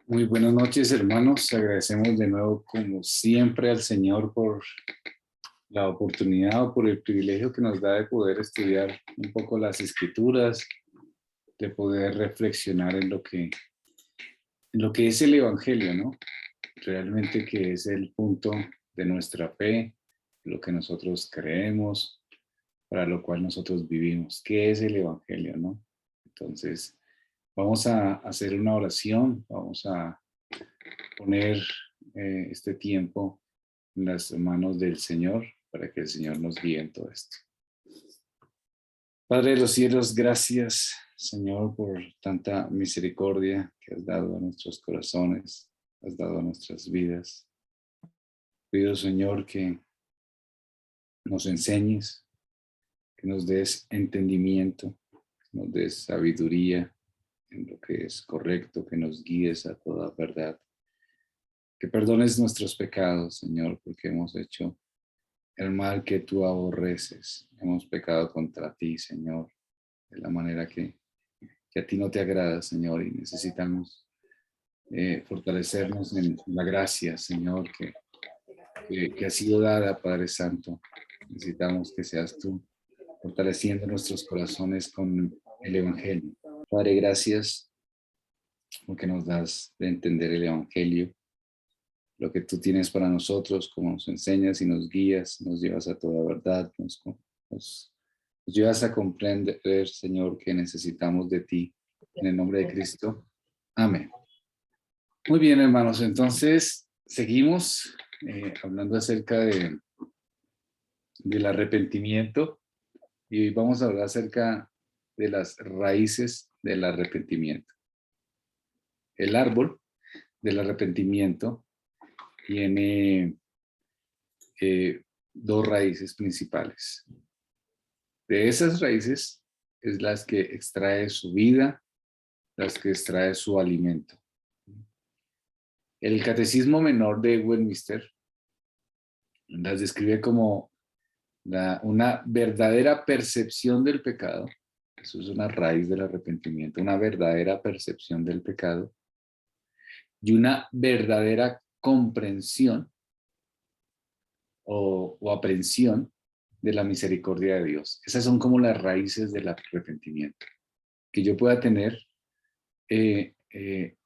Muy buenas noches, hermanos. Agradecemos de nuevo, como siempre, al Señor por la oportunidad o por el privilegio que nos da de poder estudiar un poco las Escrituras, de poder reflexionar en lo que es el Evangelio, ¿no? Realmente que es el punto de nuestra fe, lo que nosotros creemos, para lo cual nosotros vivimos. ¿Qué es el Evangelio, no? Entonces, vamos a hacer una oración, vamos a poner este tiempo en las manos del Señor para que el Señor nos guíe en todo esto. Padre de los cielos, gracias, Señor, por tanta misericordia que has dado a nuestros corazones, has dado a nuestras vidas. Pido, Señor, que nos enseñes, que nos des entendimiento, que nos des sabiduría en lo que es correcto, que nos guíes a toda verdad. Que perdones nuestros pecados, Señor, porque hemos hecho el mal que tú aborreces. Hemos pecado contra ti, Señor, de la manera que a ti no te agrada, Señor, y necesitamos fortalecernos en la gracia, Señor, que ha sido dada, Padre Santo. Necesitamos que seas tú fortaleciendo nuestros corazones con el Evangelio. Padre, gracias porque nos das de entender el Evangelio, lo que tú tienes para nosotros, como nos enseñas y nos guías, nos llevas a toda verdad, nos llevas a comprender, Señor, que necesitamos de ti. En el nombre de Cristo. Amén. Muy bien, hermanos. Entonces, seguimos hablando acerca del arrepentimiento y hoy vamos a hablar acerca de las raíces del arrepentimiento. El árbol del arrepentimiento tiene dos raíces principales. De esas raíces es las que extrae su vida, las que extrae su alimento. El Catecismo Menor de Westminster las describe como una verdadera percepción del pecado. Eso es una raíz del arrepentimiento, una verdadera percepción del pecado y una verdadera comprensión o aprehensión de la misericordia de Dios. Esas son como las raíces del arrepentimiento. Que yo pueda tener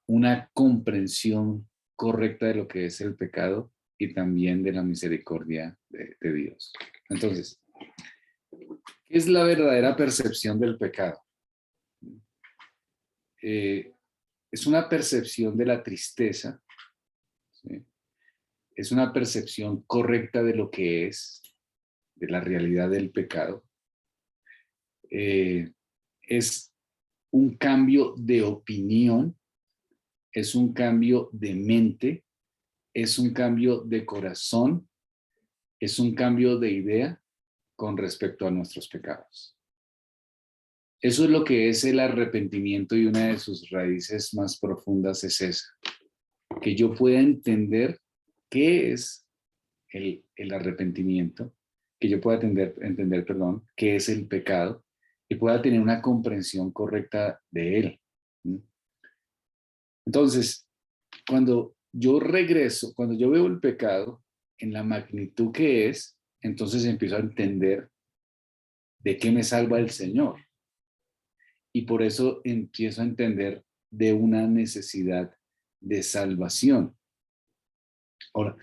una comprensión correcta de lo que es el pecado y también de la misericordia de Dios. Entonces, ¿qué es la verdadera percepción del pecado? Es una percepción de la tristeza, ¿sí? Es una percepción correcta de lo que es, de la realidad del pecado. Es un cambio de opinión, es un cambio de mente, es un cambio de corazón, es un cambio de idea con respecto a nuestros pecados. Eso es lo que es el arrepentimiento y una de sus raíces más profundas es esa, que yo pueda entender qué es el arrepentimiento, que yo pueda entender, qué es el pecado y pueda tener una comprensión correcta de él. Entonces, cuando yo regreso, cuando yo veo el pecado en la magnitud que es, entonces empiezo a entender de qué me salva el Señor. Y por eso empiezo a entender de una necesidad de salvación. Ahora,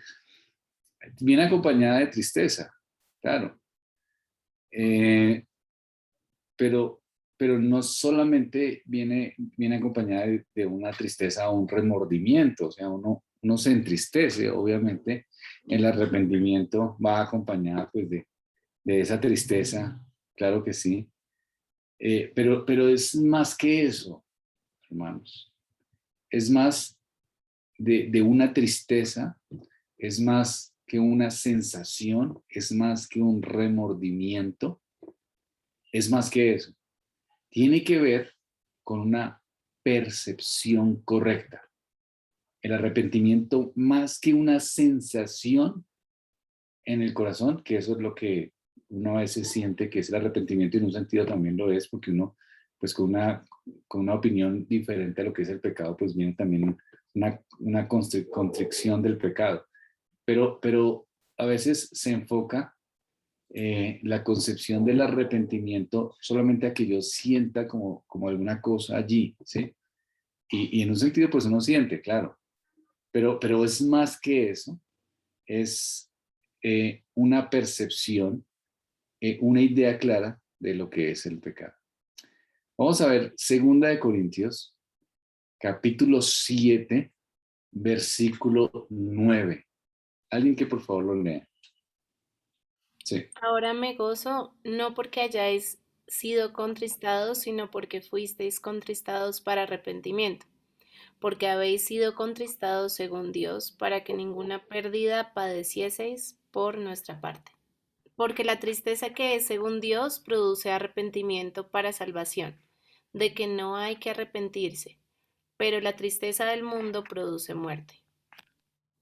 viene acompañada de tristeza, claro. Pero, pero no solamente viene acompañada de una tristeza o un remordimiento, o sea, uno se entristece, obviamente, el arrepentimiento va acompañado pues de esa tristeza, claro que sí, pero es más que eso, hermanos, es más de una tristeza, es más que una sensación, es más que un remordimiento, es más que eso. Tiene que ver con una percepción correcta. El arrepentimiento, más que una sensación en el corazón, que eso es lo que uno a veces siente que es el arrepentimiento y en un sentido también lo es, porque uno, pues con una opinión diferente a lo que es el pecado, pues viene también una constricción del pecado. Pero a veces se enfoca la concepción del arrepentimiento solamente a que yo sienta como alguna cosa allí, ¿sí? Y en un sentido, pues uno siente, claro, pero es más que eso, es una percepción, una idea clara de lo que es el pecado. Vamos a ver 2 Corintios, capítulo 7, versículo 9. Alguien que por favor lo lea. Sí. Ahora me gozo, no porque hayáis sido contristados, sino porque fuisteis contristados para arrepentimiento, porque habéis sido contristados según Dios, para que ninguna pérdida padecieseis por nuestra parte. Porque la tristeza que es según Dios produce arrepentimiento para salvación, de que no hay que arrepentirse, pero la tristeza del mundo produce muerte.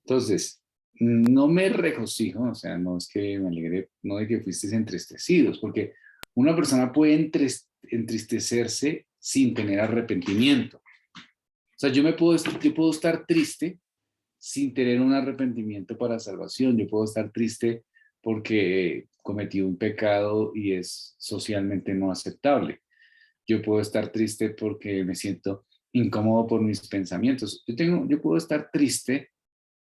Entonces, no me regocijo, o sea, no es que me alegre, no de que fuisteis entristecidos, porque una persona puede entristecerse sin tener arrepentimiento. O sea, yo puedo estar triste sin tener un arrepentimiento para salvación. Yo puedo estar triste porque cometí un pecado y es socialmente no aceptable. Yo puedo estar triste porque me siento incómodo por mis pensamientos. Yo puedo estar triste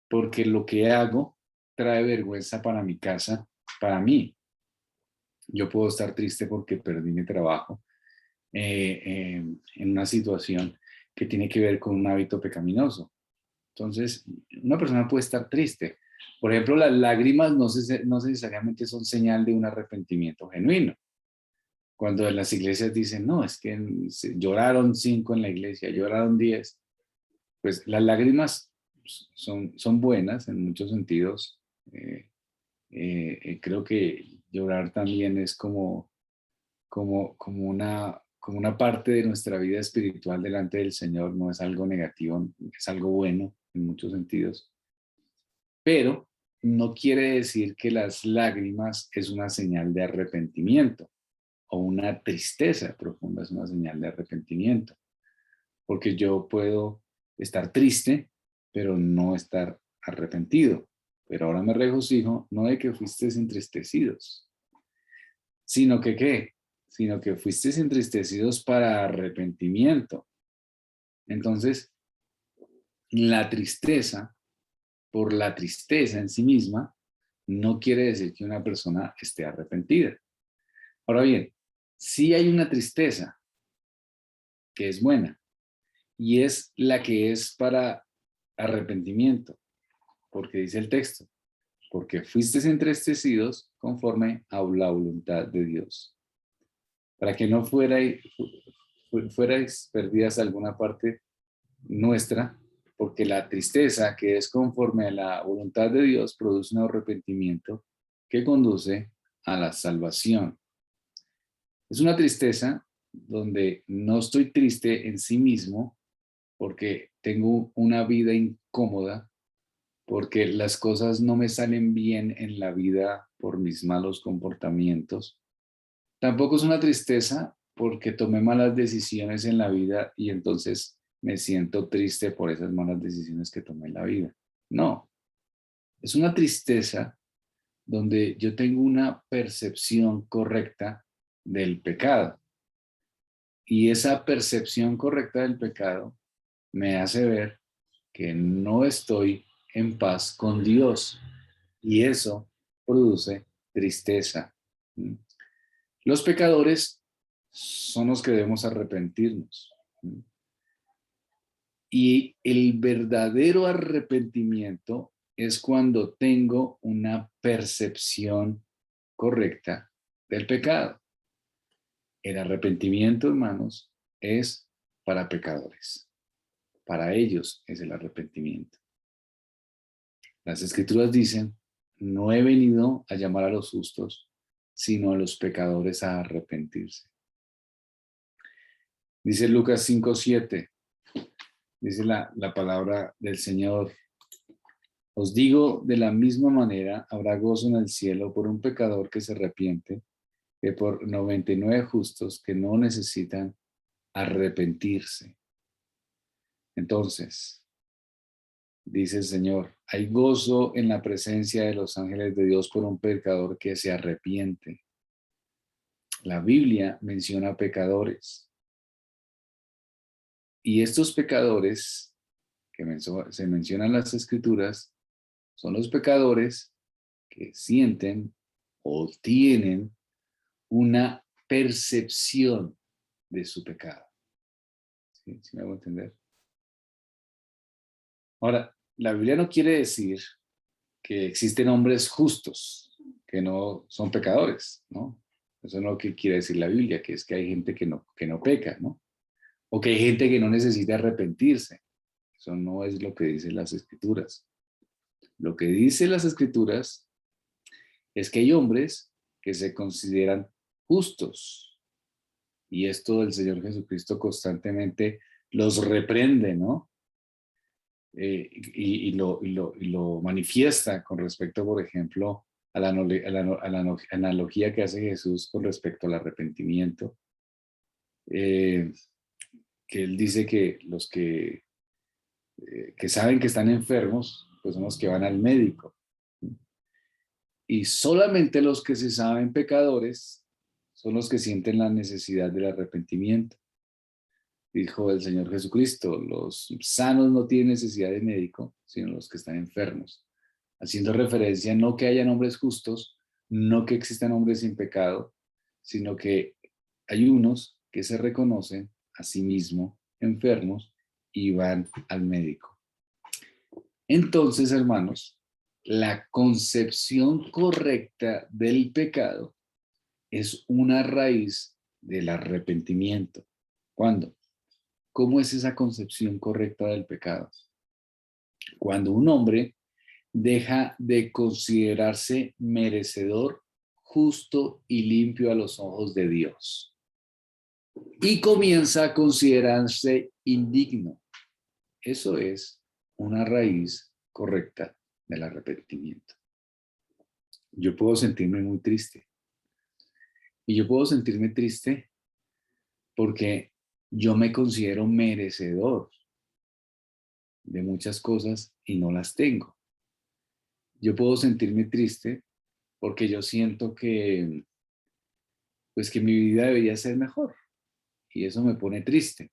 porque lo que hago trae vergüenza para mi casa, para mí. Yo puedo estar triste porque perdí mi trabajo en una situación que tiene que ver con un hábito pecaminoso. Entonces, una persona puede estar triste. Por ejemplo, las lágrimas no necesariamente son señal de un arrepentimiento genuino. Cuando en las iglesias dicen, no, es que lloraron 5 en la iglesia, lloraron 10, pues las lágrimas son buenas en muchos sentidos. Creo que llorar también es como una parte de nuestra vida espiritual delante del Señor, no es algo negativo, es algo bueno en muchos sentidos, pero no quiere decir que las lágrimas es una señal de arrepentimiento o una tristeza profunda es una señal de arrepentimiento, porque yo puedo estar triste, pero no estar arrepentido. Pero ahora me regocijo, no de que fuisteis entristecidos, sino que ¿qué? Sino que fuisteis entristecidos para arrepentimiento. Entonces, la tristeza, por la tristeza en sí misma, no quiere decir que una persona esté arrepentida. Ahora bien, sí hay una tristeza que es buena y es la que es para arrepentimiento, porque dice el texto, porque fuisteis entristecidos conforme a la voluntad de Dios, para que no fuerais perdidas alguna parte nuestra, porque la tristeza que es conforme a la voluntad de Dios produce un arrepentimiento que conduce a la salvación. Es una tristeza donde no estoy triste en sí mismo porque tengo una vida incómoda, porque las cosas no me salen bien en la vida por mis malos comportamientos. Tampoco es una tristeza porque tomé malas decisiones en la vida y entonces me siento triste por esas malas decisiones que tomé en la vida. No, es una tristeza donde yo tengo una percepción correcta del pecado. Y esa percepción correcta del pecado me hace ver que no estoy en paz con Dios. Y eso produce tristeza. Los pecadores son los que debemos arrepentirnos. Y el verdadero arrepentimiento es cuando tengo una percepción correcta del pecado. El arrepentimiento, hermanos, es para pecadores. Para ellos es el arrepentimiento. Las escrituras dicen, no he venido a llamar a los justos, sino a los pecadores a arrepentirse. Dice Lucas 5:7, dice la palabra del Señor. Os digo, de la misma manera, habrá gozo en el cielo por un pecador que se arrepiente, que por 99 justos que no necesitan arrepentirse. Entonces, Dice el Señor, hay gozo en la presencia de los ángeles de Dios por un pecador que se arrepiente. La Biblia menciona pecadores. Y estos pecadores que se mencionan en las Escrituras son los pecadores que sienten o tienen una percepción de su pecado. ¿Sí? ¿Sí me hago entender? Ahora, la Biblia no quiere decir que existen hombres justos, que no son pecadores, ¿no? Eso no es lo que quiere decir la Biblia, que es que hay gente que no peca, ¿no? O que hay gente que no necesita arrepentirse. Eso no es lo que dicen las Escrituras. Lo que dicen las Escrituras es que hay hombres que se consideran justos. Y esto el Señor Jesucristo constantemente los reprende, ¿no? Y lo manifiesta con respecto, por ejemplo, a la analogía que hace Jesús con respecto al arrepentimiento, eh, que él dice que los que saben que están enfermos, pues son los que van al médico. Y solamente los que se saben pecadores son los que sienten la necesidad del arrepentimiento. Dijo el Señor Jesucristo, los sanos no tienen necesidad de médico, sino los que están enfermos. Haciendo referencia no que hayan hombres justos, no que existan hombres sin pecado, sino que hay unos que se reconocen a sí mismos enfermos y van al médico. Entonces, hermanos, la concepción correcta del pecado es una raíz del arrepentimiento. ¿Cuándo? ¿Cómo es esa concepción correcta del pecado? Cuando un hombre deja de considerarse merecedor, justo y limpio a los ojos de Dios y comienza a considerarse indigno. Eso es una raíz correcta del arrepentimiento. Yo puedo sentirme muy triste. Y yo puedo sentirme triste porque yo me considero merecedor de muchas cosas y no las tengo. Yo puedo sentirme triste porque yo siento que, pues que mi vida debería ser mejor y eso me pone triste.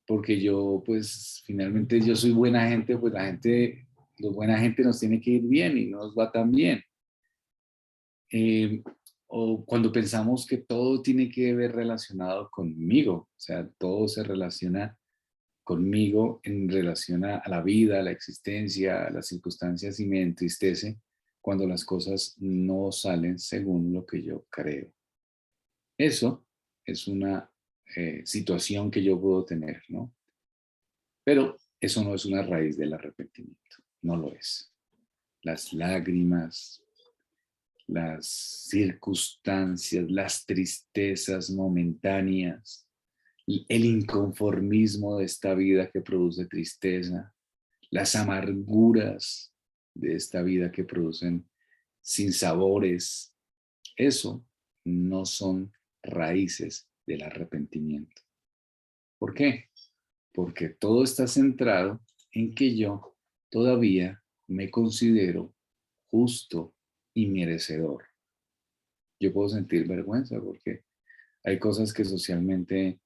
Porque yo, pues finalmente yo soy buena gente, pues los buena gente nos tiene que ir bien y no nos va tan bien. Eh, o cuando pensamos que todo tiene que ver relacionado conmigo, o sea, todo se relaciona conmigo en relación a la vida, a la existencia, a las circunstancias y me entristece cuando las cosas no salen según lo que yo creo. Eso es una situación que yo puedo tener, ¿no? Pero eso no es una raíz del arrepentimiento, no lo es. Las lágrimas, las circunstancias, las tristezas momentáneas, el inconformismo de esta vida que produce tristeza, las amarguras de esta vida que producen sinsabores, eso no son raíces del arrepentimiento. ¿Por qué? Porque todo está centrado en que yo todavía me considero justo y merecedor. Yo puedo sentir vergüenza porque hay cosas que socialmente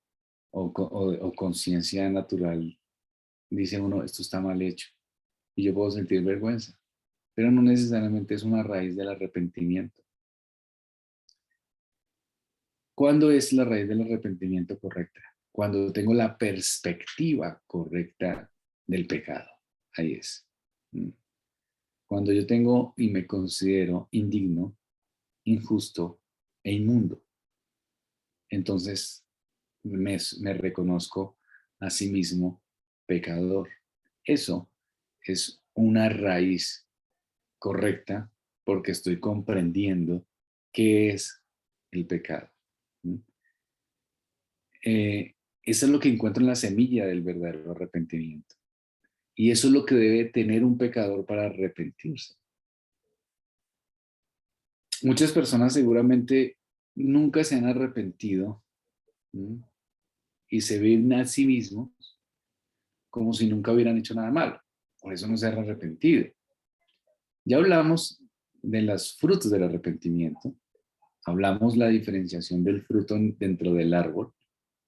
o conciencia natural dice uno, esto está mal hecho. Y yo puedo sentir vergüenza, pero no necesariamente es una raíz del arrepentimiento. ¿Cuándo es la raíz del arrepentimiento correcta? Cuando tengo la perspectiva correcta del pecado. Ahí es. Cuando yo tengo y me considero indigno, injusto e inmundo, entonces me reconozco a sí mismo pecador. Eso es una raíz correcta porque estoy comprendiendo qué es el pecado. Eso es lo que encuentro en la semilla del verdadero arrepentimiento. Y eso es lo que debe tener un pecador para arrepentirse. Muchas personas seguramente nunca se han arrepentido, y se ven a sí mismos como si nunca hubieran hecho nada malo. por eso no se ha arrepentido. Ya hablamos de los frutos del arrepentimiento, hablamos la diferenciación del fruto dentro del árbol,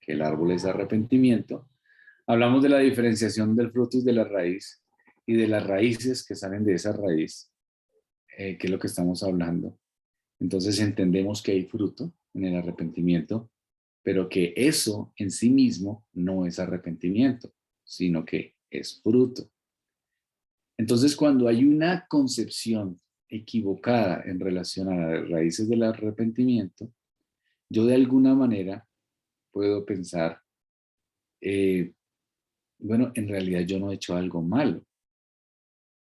que el árbol es arrepentimiento, hablamos de la diferenciación del fruto de la raíz y de las raíces que salen de esa raíz, que es lo que estamos hablando. Entonces entendemos que hay fruto en el arrepentimiento, pero que eso en sí mismo no es arrepentimiento, sino que es fruto. Entonces, cuando hay una concepción equivocada en relación a las raíces del arrepentimiento, yo de alguna manera puedo pensar, bueno, en realidad yo no he hecho algo malo.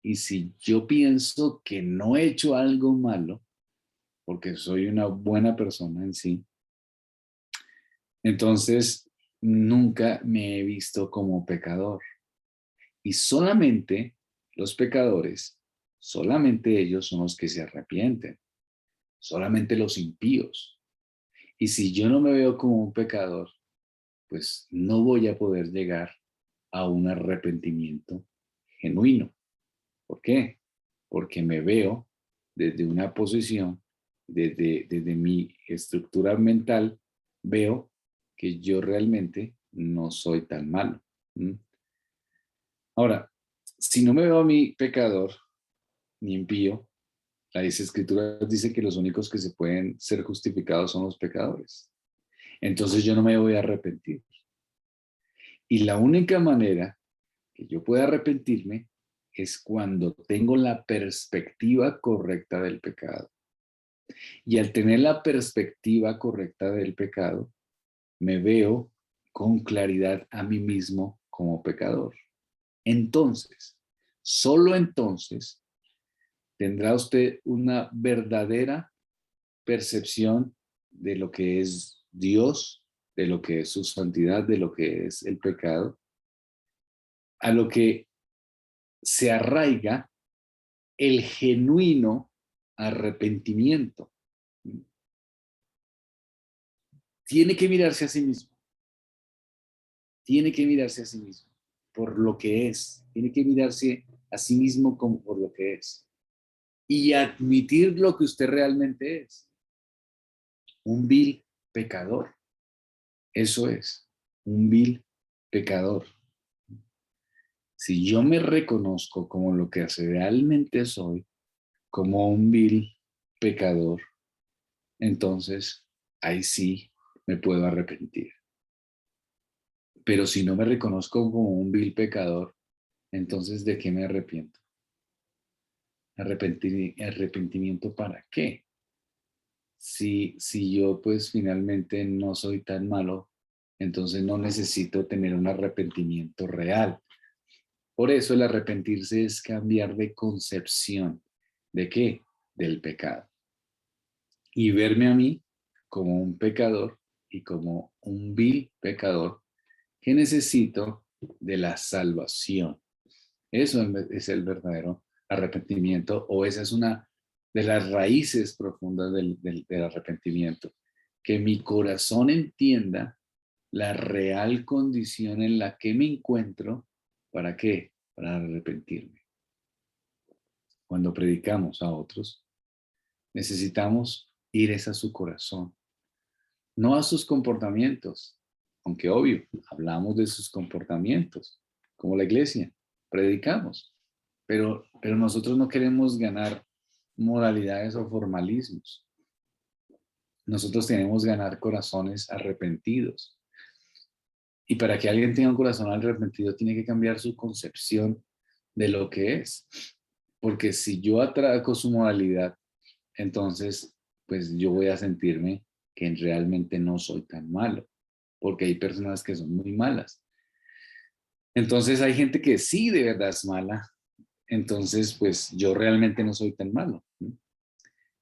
Y si yo pienso que no he hecho algo malo, porque soy una buena persona en sí, entonces nunca me he visto como pecador. Y solamente los pecadores, solamente ellos son los que se arrepienten, solamente los impíos. Y si yo no me veo como un pecador, pues no voy a poder llegar a un arrepentimiento genuino. ¿Por qué? Porque me veo desde una posición, desde mi estructura mental, veo que yo realmente no soy tan malo. ¿Mm? Ahora, si no me veo a mí pecador ni impío, la escritura dice que los únicos que se pueden ser justificados son los pecadores. Entonces yo no me voy a arrepentir. Y la única manera que yo pueda arrepentirme es cuando tengo la perspectiva correcta del pecado. Y al tener la perspectiva correcta del pecado, me veo con claridad a mí mismo como pecador. Entonces, solo entonces, tendrá usted una verdadera percepción de lo que es Dios, de lo que es su santidad, de lo que es el pecado, a lo que se arraiga el genuino arrepentimiento. Tiene que mirarse a sí mismo, tiene que mirarse a sí mismo por lo que es, tiene que mirarse a sí mismo como por lo que es y admitir lo que usted realmente es, un vil pecador. Eso es, un vil pecador. Si yo me reconozco como lo que realmente soy, como un vil pecador, entonces ahí sí me puedo arrepentir. Pero si no me reconozco como un vil pecador, entonces ¿de qué me arrepiento? ¿Arrepentimiento para qué? Si yo pues finalmente no soy tan malo, entonces no necesito tener un arrepentimiento real. Por eso el arrepentirse es cambiar de concepción. ¿De qué? Del pecado. Y verme a mí como un pecador y como un vil pecador que necesito de la salvación. Eso es el verdadero arrepentimiento, o esa es una de las raíces profundas del arrepentimiento. Que mi corazón entienda la real condición en la que me encuentro. ¿Para qué? Para arrepentirme. Cuando predicamos a otros, necesitamos ir a su corazón, no a sus comportamientos, aunque obvio, hablamos de sus comportamientos, como la iglesia, predicamos, pero nosotros no queremos ganar moralidades o formalismos. Nosotros tenemos que ganar corazones arrepentidos. Y para que alguien tenga un corazón arrepentido, tiene que cambiar su concepción de lo que es. Porque si yo atraco su moralidad, entonces, pues yo voy a sentirme que realmente no soy tan malo, porque hay personas que son muy malas. Entonces hay gente que sí de verdad es mala, entonces pues yo realmente no soy tan malo.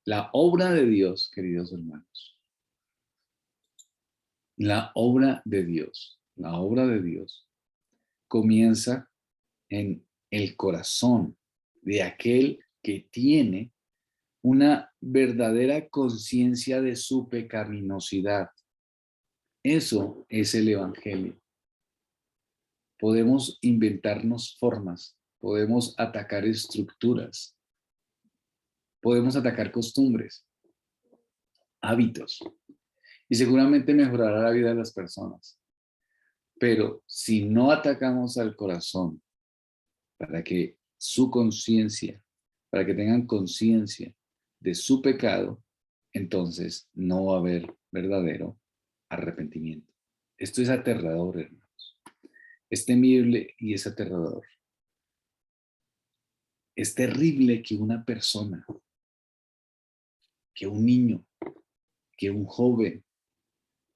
La obra de Dios, queridos hermanos, la obra de Dios comienza en el corazón de aquel que tiene una verdadera conciencia de su pecaminosidad. Eso es el evangelio. Podemos inventarnos formas, podemos atacar estructuras, podemos atacar costumbres, hábitos, y seguramente mejorará la vida de las personas. Pero si no atacamos al corazón para que su conciencia, para que tengan conciencia de su pecado, entonces no va a haber verdadero arrepentimiento. Esto es aterrador, hermanos. Es temible y es aterrador. Es terrible que una persona, que un niño, que un joven,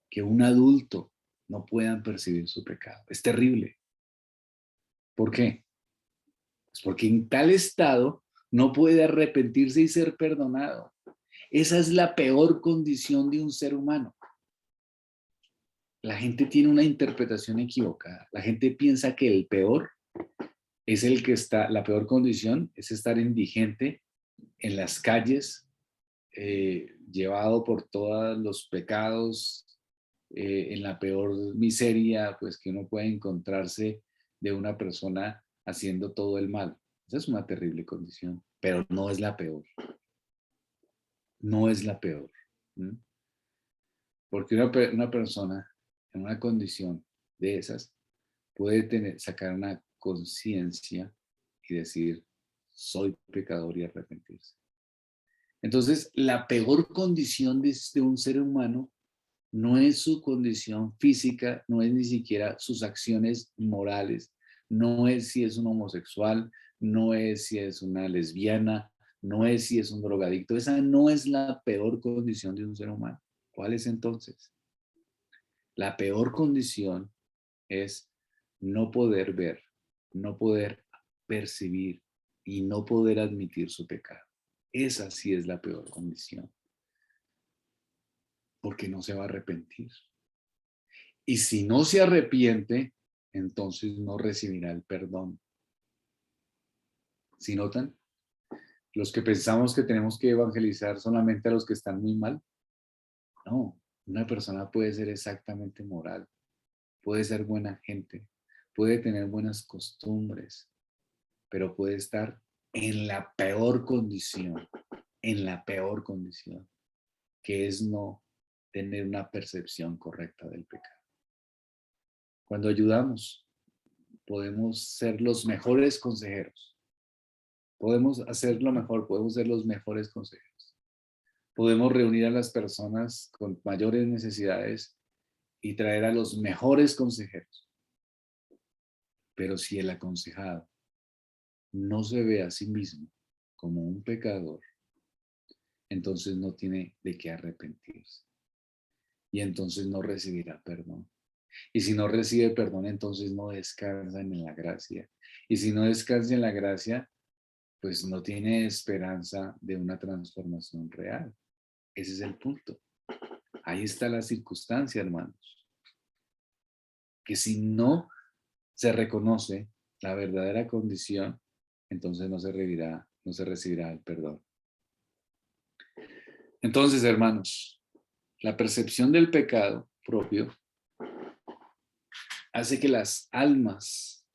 que un adulto no puedan percibir su pecado. Es terrible. ¿Por qué? Pues porque en tal estado no puede arrepentirse y ser perdonado. Esa es la peor condición de un ser humano. La gente tiene una interpretación equivocada. La gente piensa que el peor es el que está, la peor condición es estar indigente en las calles, llevado por todos los pecados, en la peor miseria, pues que uno puede encontrarse de una persona haciendo todo el mal. Esa es una terrible condición, pero no es la peor. No es la peor. ¿Mm? Porque una persona en una condición de esas puede sacar una conciencia y decir, soy pecador y arrepentirse. Entonces, la peor condición de un ser humano no es su condición física, no es ni siquiera sus acciones morales, no es si es un homosexual, no es si es una lesbiana, no es si es un drogadicto. Esa no es la peor condición de un ser humano. ¿Cuál es entonces? La peor condición es no poder ver, no poder percibir y no poder admitir su pecado. Esa sí es la peor condición, porque no se va a arrepentir. Y si no se arrepiente, entonces no recibirá el perdón. ¿Sí notan? Los que pensamos que tenemos que evangelizar solamente a los que están muy mal. No, una persona puede ser exactamente moral, puede ser buena gente, puede tener buenas costumbres, pero puede estar en la peor condición, que es no tener una percepción correcta del pecado. Cuando ayudamos, podemos ser los mejores consejeros. Podemos hacer lo mejor, podemos ser los mejores consejeros. Podemos reunir a las personas con mayores necesidades y traer a los mejores consejeros. Pero si el aconsejado no se ve a sí mismo como un pecador, entonces no tiene de qué arrepentirse. Y entonces no recibirá perdón. Y si no recibe perdón, entonces no descansa en la gracia. Y si no descansa en la gracia, pues no tiene esperanza de una transformación real. Ese es el punto. Ahí está la circunstancia, hermanos. Que si no se reconoce la verdadera condición, entonces no se recibirá el perdón. Entonces, hermanos, la percepción del pecado propio hace que las almas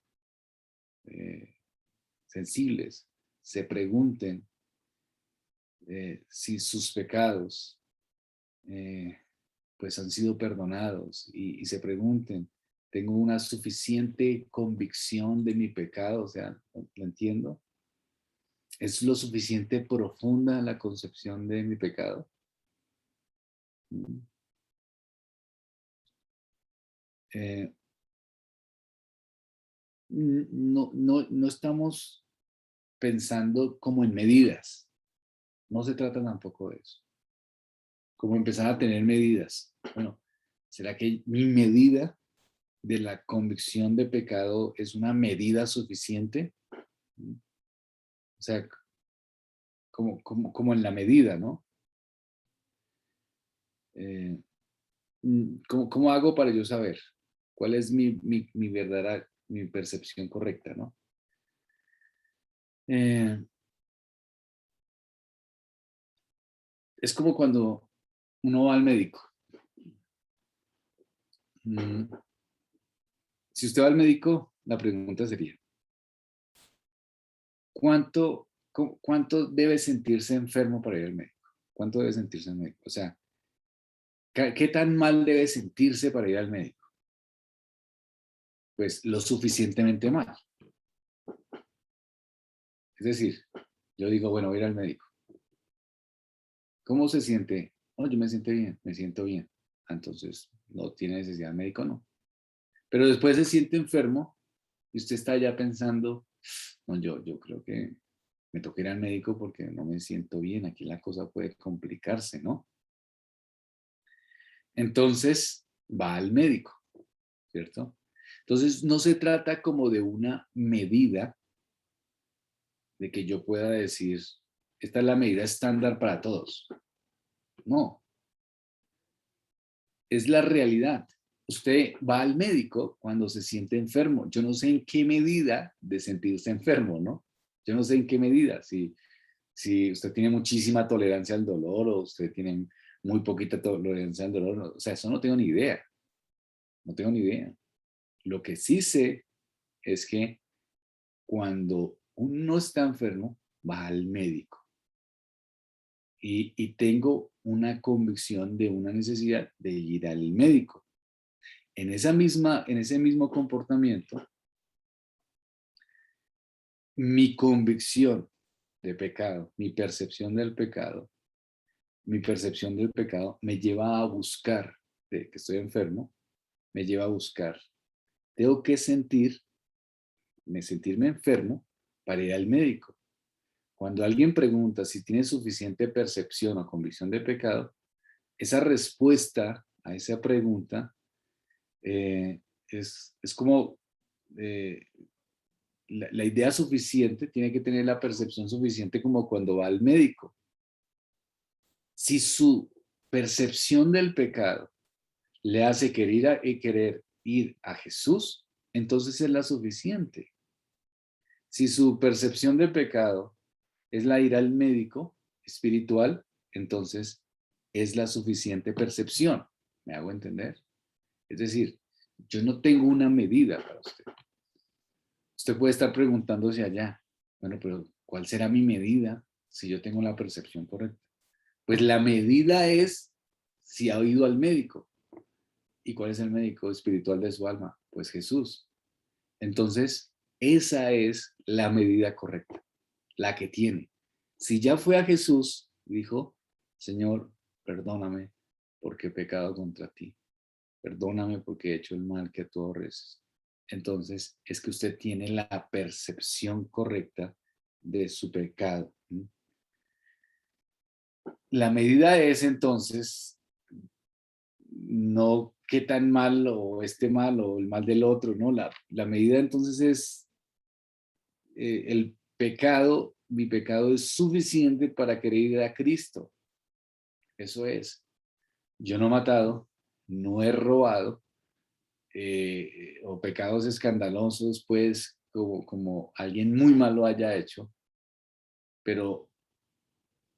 sensibles se pregunten si sus pecados pues han sido perdonados y se pregunten, ¿tengo una suficiente convicción de mi pecado? O sea, ¿lo entiendo? ¿Es lo suficiente profunda la concepción de mi pecado? Mm. Eh, no estamos pensando como en medidas. No se trata tampoco de eso. Como empezar a tener medidas. Bueno, ¿será que mi medida de la convicción de pecado es una medida suficiente? O sea, como en la medida, ¿no? Eh, ¿cómo hago para yo saber cuál es mi verdadera, mi percepción correcta, ¿no? Eh, es como cuando uno va al médico. Mm, si usted va al médico, la pregunta sería, ¿Cuánto debe sentirse enfermo para ir al médico? ¿Cuánto debe sentirse el médico? O sea, ¿qué tan mal debe sentirse para ir al médico? Pues lo suficientemente mal. Es decir, yo digo, bueno, voy a ir al médico. ¿Cómo se siente? Oh, yo me siento bien, me siento bien. Entonces, no tiene necesidad de médico, no. Pero después se siente enfermo y usted está ya pensando, no, yo creo que me toca ir al médico porque no me siento bien. Aquí la cosa puede complicarse, ¿no? Entonces, va al médico, ¿cierto? Entonces, no se trata como de una medida de que yo pueda decir, esta es la medida estándar para todos. No, es la realidad. Usted va al médico cuando se siente enfermo. Yo no sé en qué medida de sentirse enfermo, ¿no? Yo no sé en qué medida. Si usted tiene muchísima tolerancia al dolor o usted tiene muy poquita tolerancia al dolor. O sea, eso no tengo ni idea. No tengo ni idea. Lo que sí sé es que cuando uno está enfermo, va al médico. Y tengo una convicción de una necesidad de ir al médico. En ese mismo comportamiento, mi convicción de pecado, mi percepción del pecado me lleva a buscar, de que estoy enfermo, me lleva a buscar. Tengo que sentirme enfermo para ir al médico. Cuando alguien pregunta si tiene suficiente percepción o convicción de pecado, esa respuesta a esa pregunta es como eh, la idea suficiente, tiene que tener la percepción suficiente como cuando va al médico. Si su percepción del pecado le hace querer ir a Jesús, entonces es la suficiente. Si su percepción de pecado es la ir al médico espiritual, entonces es la suficiente percepción. ¿Me hago entender? Es decir, yo no tengo una medida para usted. Usted puede estar preguntándose allá, bueno, pero ¿cuál será mi medida si yo tengo la percepción correcta? Pues la medida es si ha ido al médico. ¿Y cuál es el médico espiritual de su alma? Pues Jesús. Entonces, esa es la medida correcta, la que tiene. Si ya fue a Jesús, dijo, Señor, perdóname porque he pecado contra ti. Perdóname porque he hecho el mal que tú aborreces. Entonces, es que usted tiene la percepción correcta de su pecado. La medida es entonces no qué tan mal o este mal o el mal del otro, ¿no? La medida entonces es el pecado, mi pecado es suficiente para querer ir a Cristo. Eso es. Yo no he matado, no he robado, o pecados escandalosos, pues, como alguien muy malo haya hecho, pero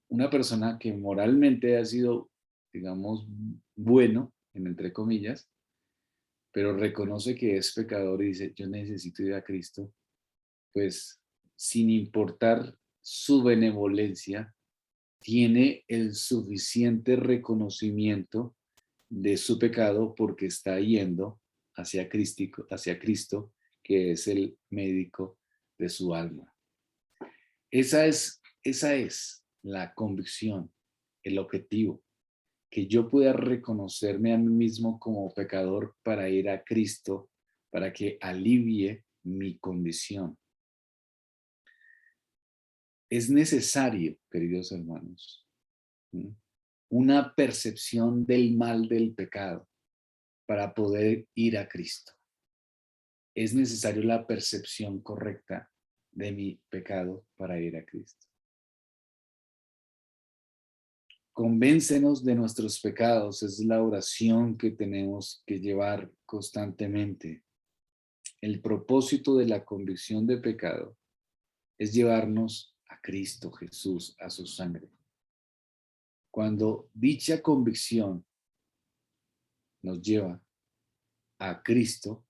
una persona que moralmente ha sido, digamos, bueno, entre comillas, pero reconoce que es pecador y dice, yo necesito ir a Cristo, pues sin importar su benevolencia, tiene el suficiente reconocimiento de su pecado porque está yendo hacia Cristo, que es el médico de su alma. Esa es la convicción, el objetivo, que yo pueda reconocerme a mí mismo como pecador para ir a Cristo, para que alivie mi condición. Es necesario, queridos hermanos, una percepción del mal del pecado para poder ir a Cristo. Es necesario la percepción correcta de mi pecado para ir a Cristo. Convéncenos de nuestros pecados, es la oración que tenemos que llevar constantemente. El propósito de la convicción de pecado es llevarnos a Cristo Jesús, a su sangre. Cuando dicha convicción nos lleva a Cristo,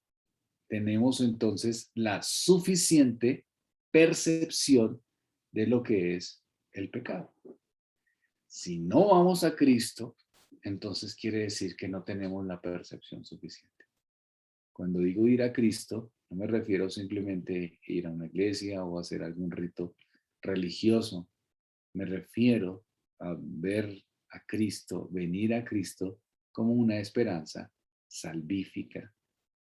tenemos entonces la suficiente percepción de lo que es el pecado. Si no vamos a Cristo, entonces quiere decir que no tenemos la percepción suficiente. Cuando digo ir a Cristo, no me refiero simplemente a ir a una iglesia o hacer algún rito religioso. Me refiero a ver a Cristo, venir a Cristo como una esperanza salvífica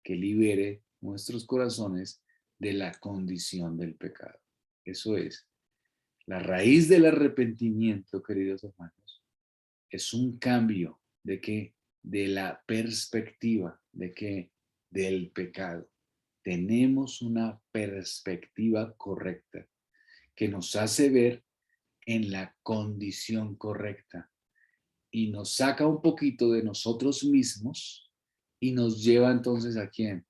que libere nuestros corazones de la condición del pecado. Eso es, la raíz del arrepentimiento, queridos hermanos, es un cambio de que de la perspectiva de que del pecado. Tenemos una perspectiva correcta que nos hace ver en la condición correcta y nos saca un poquito de nosotros mismos y nos lleva entonces ¿a quién?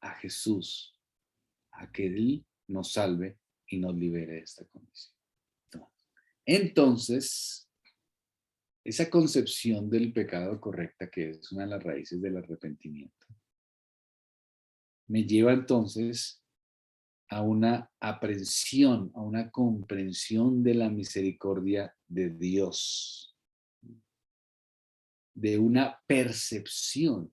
A Jesús, a que Él nos salve y nos libere de esta condición. Entonces, esa concepción del pecado correcta, que es una de las raíces del arrepentimiento, me lleva entonces a una aprehensión, a una comprensión de la misericordia de Dios, de una percepción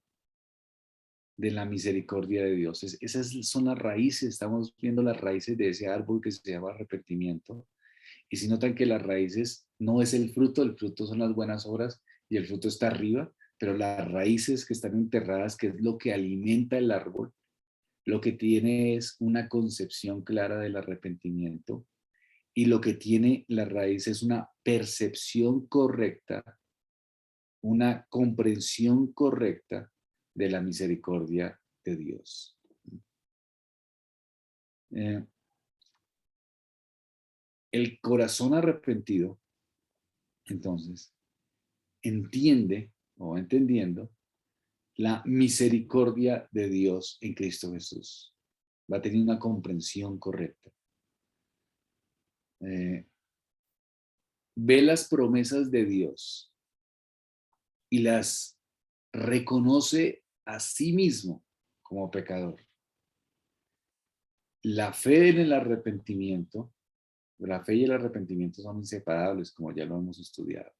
de la misericordia de Dios. Esas son las raíces, estamos viendo las raíces de ese árbol que se llama arrepentimiento. Y si notan que las raíces no es el fruto son las buenas obras y el fruto está arriba, pero las raíces que están enterradas, que es lo que alimenta el árbol, lo que tiene es una concepción clara del arrepentimiento y lo que tiene la raíz es una percepción correcta, una comprensión correcta de la misericordia de Dios. El corazón arrepentido, entonces, entiende o entendiendo la misericordia de Dios en Cristo Jesús. Va a tener una comprensión correcta. Ve las promesas de Dios y las reconoce a sí mismo como pecador. La fe en el arrepentimiento, la fe y el arrepentimiento son inseparables, como ya lo hemos estudiado.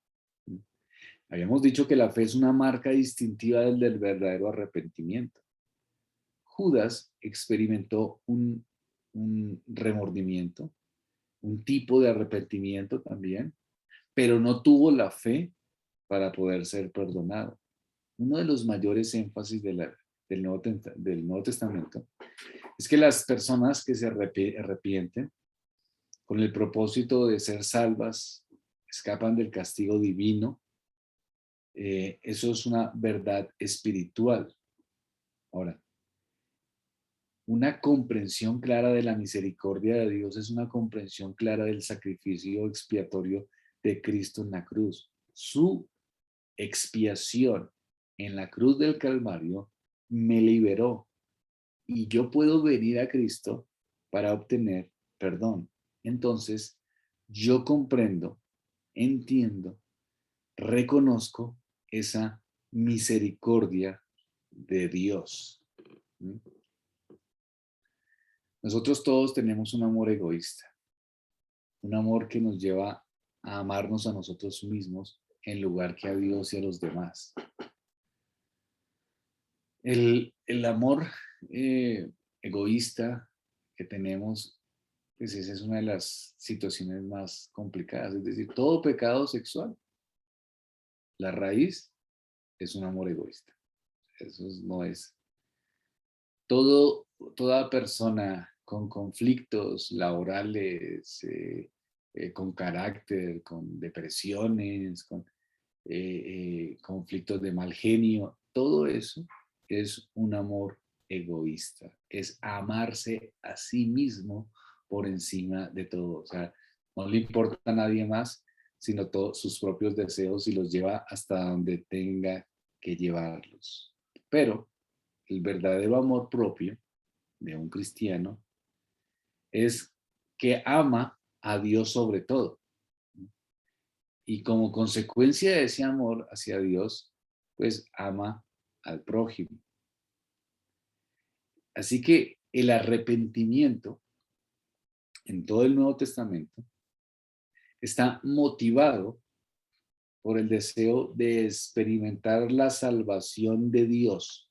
Habíamos dicho que la fe es una marca distintiva del verdadero arrepentimiento. Judas experimentó un remordimiento, un tipo de arrepentimiento también, pero no tuvo la fe para poder ser perdonado. Uno de los mayores énfasis del Nuevo Testamento es que las personas que se arrepienten con el propósito de ser salvas, escapan del castigo divino. Eso es una verdad espiritual. Ahora, una comprensión clara de la misericordia de Dios es una comprensión clara del sacrificio expiatorio de Cristo en la cruz. Su expiación en la cruz del Calvario me liberó y yo puedo venir a Cristo para obtener perdón. Entonces, yo comprendo, entiendo, reconozco esa misericordia de Dios. Nosotros todos tenemos un amor egoísta, un amor que nos lleva a amarnos a nosotros mismos en lugar que a Dios y a los demás. El amor egoísta que tenemos, pues esa es una de las situaciones más complicadas. Es decir, todo pecado sexual, la raíz es un amor egoísta. Eso no es. Toda persona con conflictos laborales, con carácter, con depresiones, con conflictos de mal genio, todo eso es un amor egoísta, es amarse a sí mismo por encima de todo. O sea, no le importa a nadie más, sino todos sus propios deseos y los lleva hasta donde tenga que llevarlos. Pero el verdadero amor propio de un cristiano es que ama a Dios sobre todo. Y como consecuencia de ese amor hacia Dios, pues ama al prójimo. Así que el arrepentimiento en todo el Nuevo Testamento, está motivado por el deseo de experimentar la salvación de Dios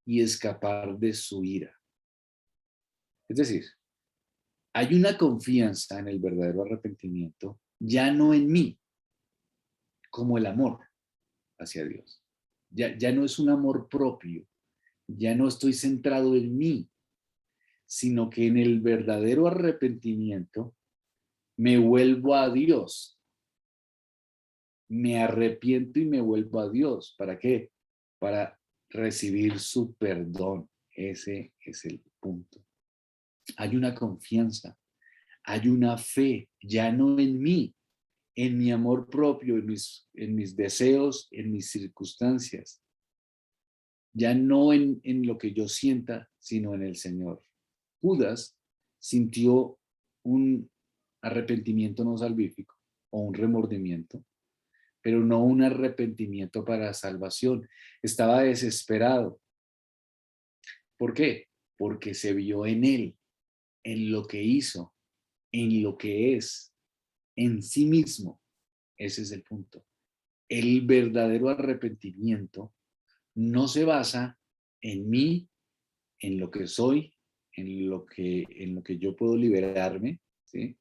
y escapar de su ira. Es decir, hay una confianza en el verdadero arrepentimiento, ya no en mí, como el amor hacia Dios. Ya no es un amor propio, ya no estoy centrado en mí, sino que en el verdadero arrepentimiento me vuelvo a Dios, me arrepiento y me vuelvo a Dios. ¿Para qué? Para recibir su perdón. Ese es el punto. Hay una confianza, hay una fe, ya no en mí, en mi amor propio, en mis deseos, en mis circunstancias, ya no en lo que yo sienta, sino en el Señor. Judas sintió un arrepentimiento no salvífico o un remordimiento, pero no un arrepentimiento para salvación. Estaba desesperado. ¿Por qué? Porque se vio en él, en lo que hizo, en lo que es, en sí mismo. Ese es el punto. El verdadero arrepentimiento no se basa en mí, en lo que soy, en lo que yo puedo liberarme, ¿sí?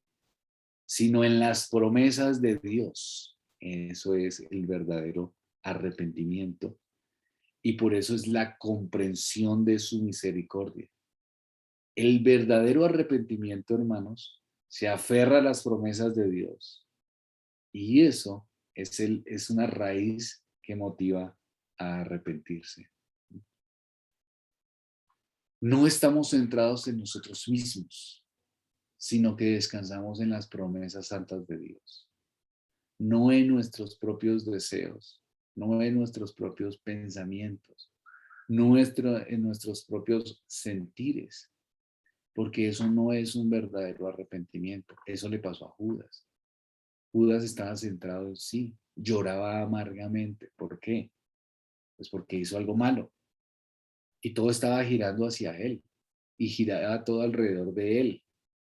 Sino en las promesas de Dios. Eso es el verdadero arrepentimiento. Y por eso es la comprensión de su misericordia. El verdadero arrepentimiento, hermanos, se aferra a las promesas de Dios. Y eso es una raíz que motiva a arrepentirse. No estamos centrados en nosotros mismos, sino que descansamos en las promesas santas de Dios. No en nuestros propios deseos, no en nuestros propios pensamientos, no en nuestros propios sentires, porque eso no es un verdadero arrepentimiento. Eso le pasó a Judas. Judas estaba centrado en sí, lloraba amargamente. ¿Por qué? Pues porque hizo algo malo y todo estaba girando hacia él y giraba todo alrededor de él.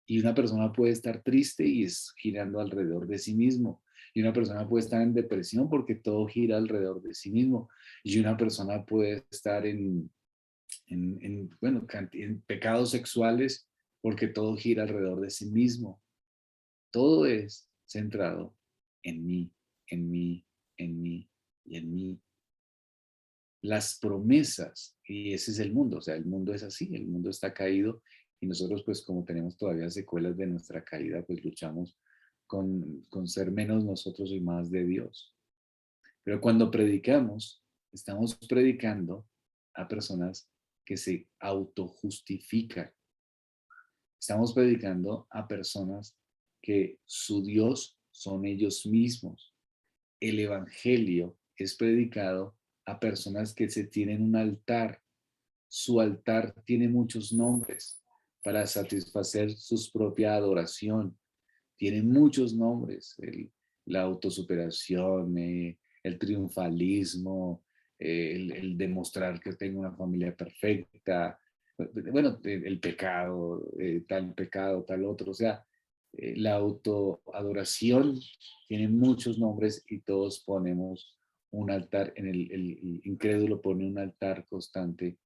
Y una persona puede estar triste y es girando alrededor de sí mismo. Y una persona puede estar en depresión porque todo gira alrededor de sí mismo. Y una persona puede estar bueno, en pecados sexuales porque todo gira alrededor de sí mismo. Todo es centrado en mí, en mí, en mí y en mí. Las promesas, y ese es el mundo, o sea, el mundo es así, el mundo está caído y nosotros pues como tenemos todavía secuelas de nuestra caída, pues luchamos con ser menos nosotros y más de Dios. Pero cuando predicamos, estamos predicando a personas que se autojustifican. Estamos predicando a personas que su Dios son ellos mismos. El evangelio es predicado a personas que se tienen un altar. Su altar tiene muchos nombres para satisfacer su propia adoración. Tiene muchos nombres, la autosuperación, el triunfalismo, el demostrar que tengo una familia perfecta, bueno, el pecado, tal otro, o sea, la autoadoración tiene muchos nombres y todos ponemos un altar, el incrédulo pone un altar constante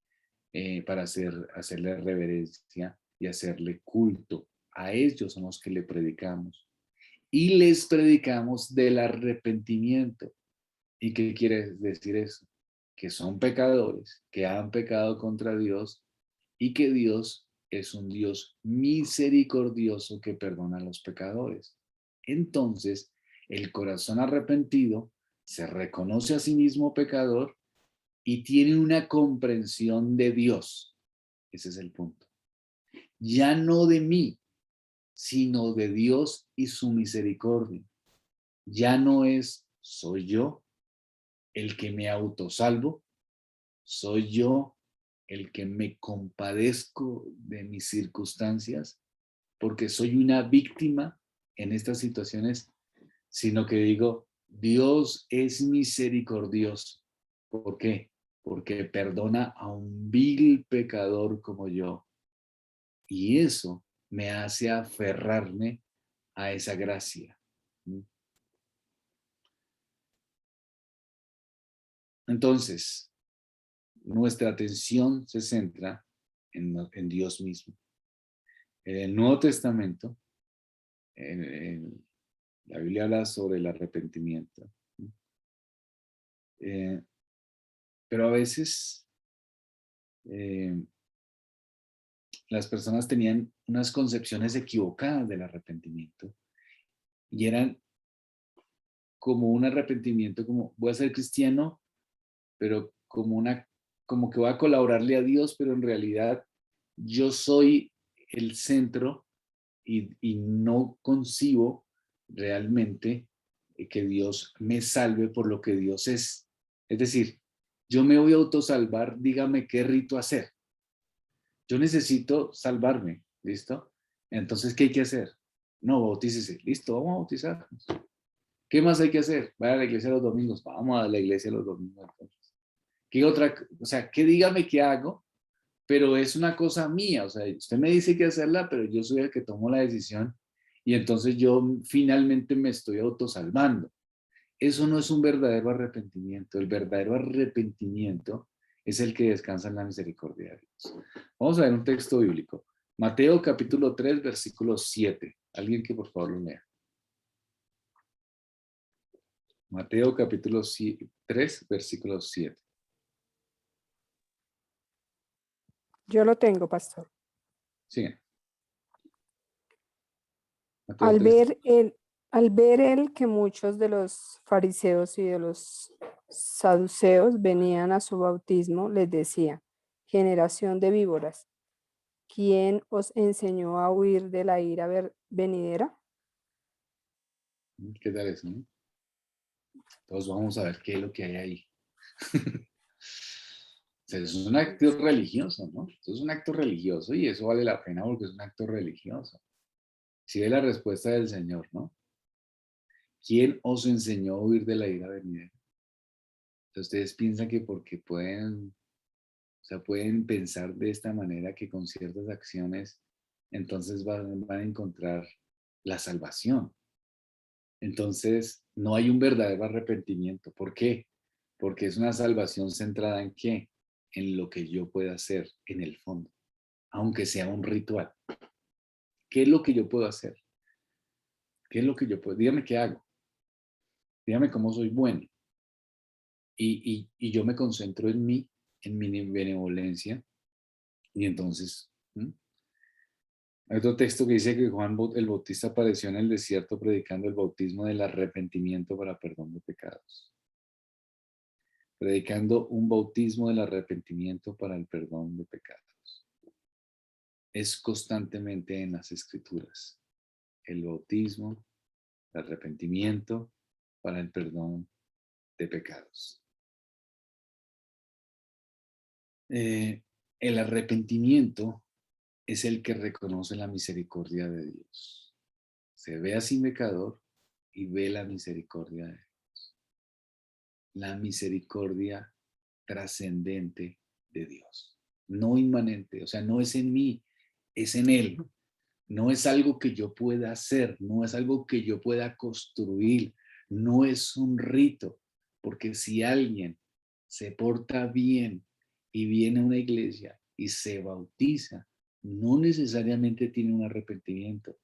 para hacerle reverencia y hacerle culto. A ellos son los que le predicamos. Y les predicamos del arrepentimiento. ¿Y qué quiere decir eso? Que son pecadores, que han pecado contra Dios y que Dios es un Dios misericordioso que perdona a los pecadores. Entonces, el corazón arrepentido se reconoce a sí mismo pecador y tiene una comprensión de Dios. Ese es el punto. Ya no de mí, sino de Dios y su misericordia. Ya no es soy yo el que me autosalvo, soy yo el que me compadezco de mis circunstancias porque soy una víctima en estas situaciones, sino que digo, Dios es misericordioso. ¿Por qué? Porque perdona a un vil pecador como yo. Y eso me hace aferrarme a esa gracia. Entonces, nuestra atención se centra en Dios mismo. En el Nuevo Testamento, la Biblia habla sobre el arrepentimiento. Pero a veces las personas tenían unas concepciones equivocadas del arrepentimiento y eran como un arrepentimiento, como voy a ser cristiano, pero como que voy a colaborarle a Dios, pero en realidad yo soy el centro y no concibo realmente que Dios me salve por lo que Dios es. Es decir, yo me voy a autosalvar, dígame qué rito hacer. Yo necesito salvarme, ¿listo? Entonces, ¿qué hay que hacer? No, bautícese. Listo, vamos a bautizarnos. ¿Qué más hay que hacer? Vaya a la iglesia los domingos. Vamos a la iglesia los domingos. Entonces. ¿Qué otra? O sea, ¿qué dígame qué hago? Pero es una cosa mía. O sea, usted me dice que hacerla, pero yo soy el que tomo la decisión y entonces yo finalmente me estoy autosalvando. Eso no es un verdadero arrepentimiento. El verdadero arrepentimiento es el que descansa en la misericordia de Dios. Vamos a ver un texto bíblico. Mateo capítulo 3, versículo 7. Alguien que por favor lo lea. Mateo capítulo 3, versículo 7. Yo lo tengo, pastor. Sigue. Mateo Al 3. ver él que muchos de los fariseos y de los saduceos venían a su bautismo, les decía: generación de víboras, ¿quién os enseñó a huir de la ira venidera? ¿Qué tal eso? ¿No? Entonces vamos a ver qué es lo que hay ahí. O sea, eso es un acto religioso, ¿no? Eso es un acto religioso y eso vale la pena porque es un acto religioso. Si ve la respuesta del Señor, ¿no? ¿Quién os enseñó a huir de la ira venidera? Entonces ustedes piensan que porque pueden, o sea, pueden pensar de esta manera que con ciertas acciones entonces van a encontrar la salvación. Entonces no hay un verdadero arrepentimiento. ¿Por qué? Porque es una salvación centrada en qué? En lo que yo pueda hacer en el fondo, aunque sea un ritual. ¿Qué es lo que yo puedo hacer? ¿Qué es lo que yo puedo? Dígame qué hago. Dígame cómo soy bueno. Y yo me concentro en mi benevolencia. Y entonces, hay otro texto que dice que Juan el Bautista apareció en el desierto predicando el bautismo del arrepentimiento para perdón de pecados. Predicando un bautismo del arrepentimiento para el perdón de pecados. Es constantemente en las escrituras. El bautismo, el arrepentimiento para el perdón de pecados. El arrepentimiento es el que reconoce la misericordia de Dios. Se ve así pecador y ve la misericordia de Dios. La misericordia trascendente de Dios. No inmanente, o sea, no es en mí, es en Él. No es algo que yo pueda hacer, no es algo que yo pueda construir, no es un rito, porque si alguien se porta bien y viene a una iglesia y se bautiza, no necesariamente tiene un arrepentimiento.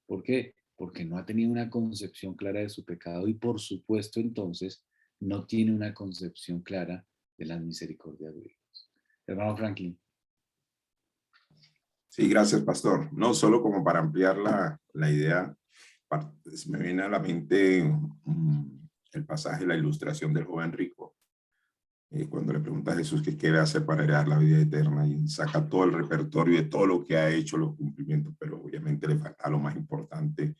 ¿Por qué? Porque no ha tenido una concepción clara de su pecado y por supuesto entonces no tiene una concepción clara de la misericordia de Dios. Hermano Franklin. Sí, gracias, pastor. No, solo como para ampliar la idea, me viene a la mente el pasaje, la ilustración del joven rico. Cuando le pregunta a Jesús que qué debe hacer para heredar la vida eterna y saca todo el repertorio de todo lo que ha hecho, los cumplimientos, pero obviamente le falta lo más importante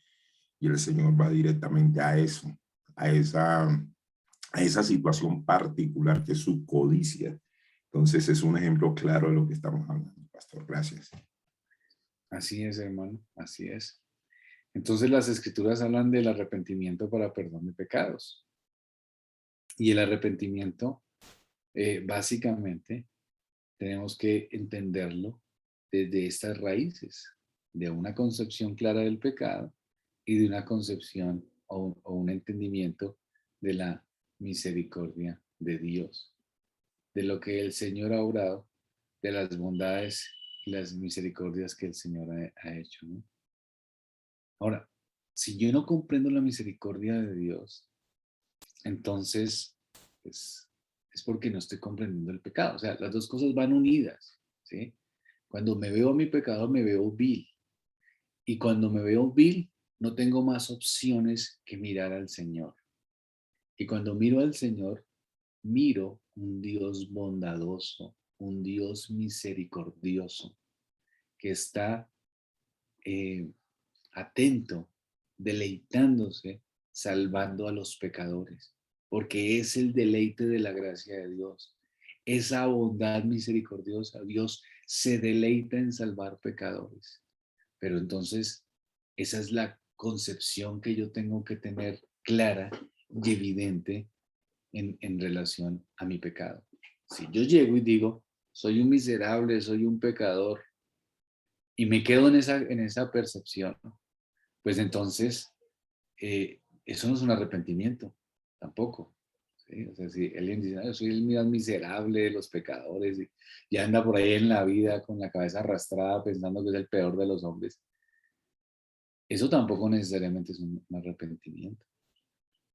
y el Señor va directamente a eso, a esa situación particular que es su codicia. Entonces es un ejemplo claro de lo que estamos hablando, pastor. Gracias. Así es, hermano, así es. Entonces las escrituras hablan del arrepentimiento para perdón de pecados. Y el arrepentimiento, básicamente, tenemos que entenderlo desde estas raíces. de una concepción clara del pecado y de una concepción o un entendimiento de la misericordia de Dios, de lo que el Señor ha obrado, de las bondades y las misericordias que el Señor ha hecho, ¿no? Ahora, si yo no comprendo la misericordia de Dios, entonces pues, es porque no estoy comprendiendo el pecado. O sea, las dos cosas van unidas, ¿sí? Cuando me veo a mi pecado, me veo vil. Y cuando me veo vil, no tengo más opciones que mirar al Señor. Y cuando miro al Señor, miro un Dios bondadoso, un Dios misericordioso, que está atento, deleitándose, salvando a los pecadores, porque es el deleite de la gracia de Dios. Esa bondad misericordiosa, Dios se deleita en salvar pecadores. Pero entonces, esa es la concepción que yo tengo que tener clara y evidente en relación a mi pecado. Si yo llego y digo, soy un miserable, soy un pecador, y me quedo en esa percepción, pues entonces eso no es un arrepentimiento, tampoco. ¿Sí? O sea, si alguien dice, yo soy el más miserable de los pecadores y anda por ahí en la vida con la cabeza arrastrada pensando que es el peor de los hombres, eso tampoco necesariamente es un arrepentimiento,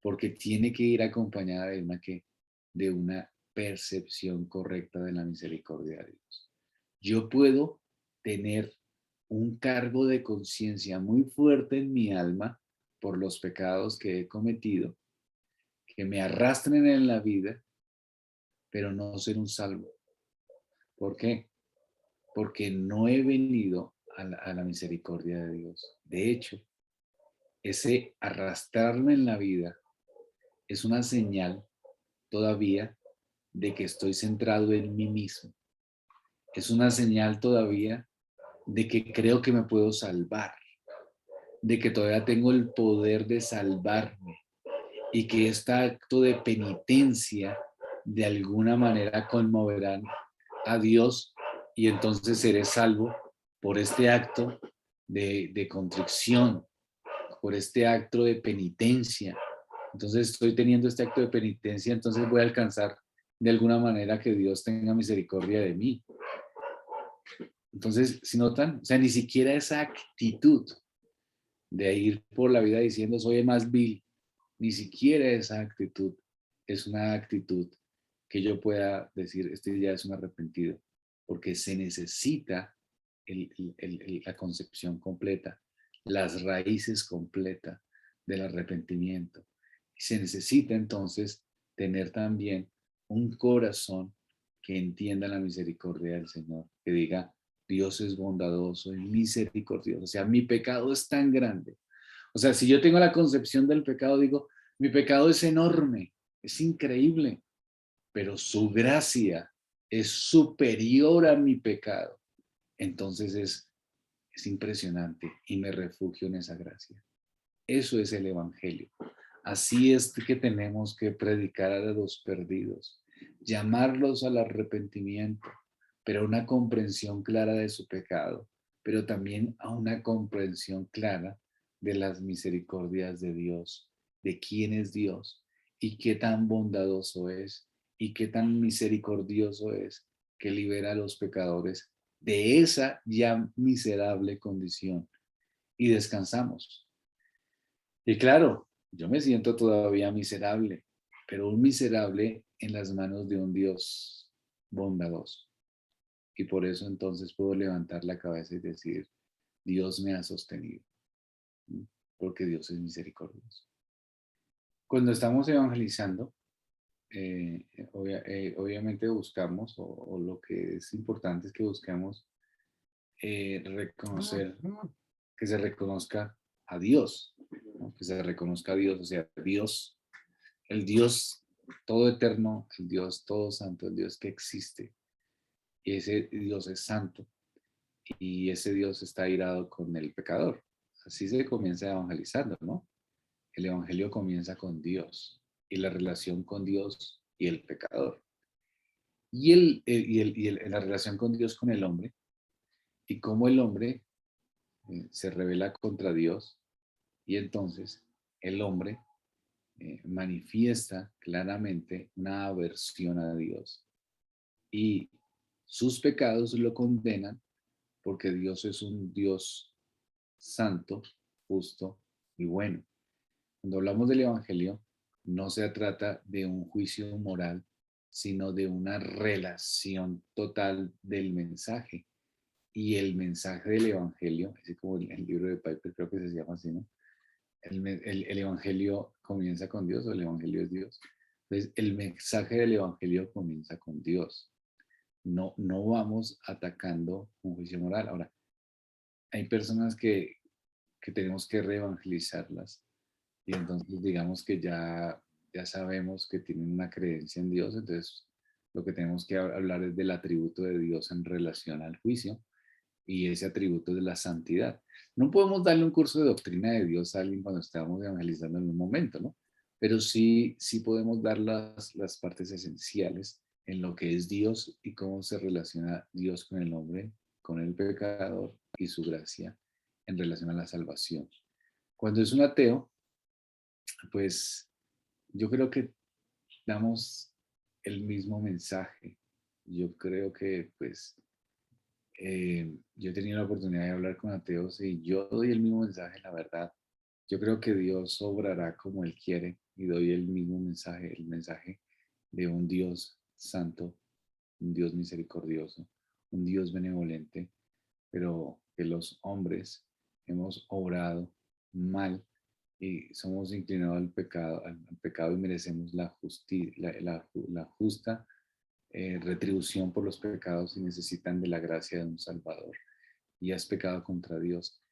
porque tiene que ir acompañada de una percepción correcta de la misericordia de Dios. Yo puedo tener un cargo de conciencia muy fuerte en mi alma por los pecados que he cometido, que me arrastren en la vida, pero no ser un salvo. ¿Por qué? Porque no he venido a la misericordia de Dios. De hecho, ese arrastrarme en la vida es una señal todavía de que estoy centrado en mí mismo. Es una señal todavía de que creo que me puedo salvar, de que todavía tengo el poder de salvarme y que este acto de penitencia de alguna manera conmoverán a Dios y entonces seré salvo por este acto de contrición, por este acto de penitencia. Entonces estoy teniendo este acto de penitencia, entonces voy a alcanzar de alguna manera que Dios tenga misericordia de mí. Entonces, si notan, o sea, ni siquiera esa actitud de ir por la vida diciendo soy el más vil, ni siquiera esa actitud es una actitud que yo pueda decir este ya es un arrepentido, porque se necesita la concepción completa, las raíces completas del arrepentimiento. Y se necesita entonces tener también un corazón que entienda la misericordia del Señor, que diga, Dios es bondadoso y misericordioso. O sea, mi pecado es tan grande. O sea, si yo tengo la concepción del pecado, digo, mi pecado es enorme, es increíble, pero su gracia es superior a mi pecado. Entonces es impresionante y me refugio en esa gracia. Eso es el Evangelio. Así es que tenemos que predicar a los perdidos, llamarlos al arrepentimiento, pero a una comprensión clara de su pecado, pero también a una comprensión clara de las misericordias de Dios, de quién es Dios y qué tan bondadoso es y qué tan misericordioso es que libera a los pecadores de esa ya miserable condición y descansamos. Y claro, yo me siento todavía miserable, pero un miserable en las manos de un Dios bondadoso. Y por eso entonces puedo levantar la cabeza y decir, Dios me ha sostenido, ¿sí? Porque Dios es misericordioso. Cuando estamos evangelizando, obviamente buscamos, o lo que es importante es que buscamos reconocer, que se reconozca a Dios, ¿no? Que se reconozca a Dios, o sea, Dios, el Dios todo eterno, el Dios todo santo, el Dios que existe. Y ese Dios es santo y ese Dios está airado con el pecador. Así se comienza evangelizando, ¿no? El evangelio comienza con Dios y la relación con Dios y el pecador. Y la relación con Dios con el hombre y cómo el hombre se rebela contra Dios y entonces el hombre manifiesta claramente una aversión a Dios y sus pecados lo condenan porque Dios es un Dios santo, justo y bueno. Cuando hablamos del Evangelio, no se trata de un juicio moral, sino de una relación total del mensaje. Y el mensaje del Evangelio, así como el libro de Piper, creo que se llama así, ¿no? El Evangelio comienza con Dios o el Evangelio es Dios. Entonces, el mensaje del Evangelio comienza con Dios. No, no vamos atacando un juicio moral. Ahora, hay personas que tenemos que reevangelizarlas y entonces digamos que ya sabemos que tienen una creencia en Dios, entonces lo que tenemos que hablar es del atributo de Dios en relación al juicio y ese atributo de la santidad. No podemos darle un curso de doctrina de Dios a alguien cuando estamos evangelizando en un momento, ¿no? Pero sí podemos dar las partes esenciales en lo que es Dios y cómo se relaciona Dios con el hombre, con el pecador y su gracia en relación a la salvación. Cuando es un ateo, pues yo creo que damos el mismo mensaje. Yo creo que pues yo he tenido la oportunidad de hablar con ateos y yo doy el mismo mensaje, la verdad. Yo creo que Dios obrará como Él quiere y doy el mismo mensaje, el mensaje de un Dios santo, un Dios misericordioso, un Dios benevolente, pero que los hombres hemos obrado mal y somos inclinados al pecado y merecemos la justa retribución por los pecados y necesitan de la gracia de un Salvador. Y has pecado contra Dios.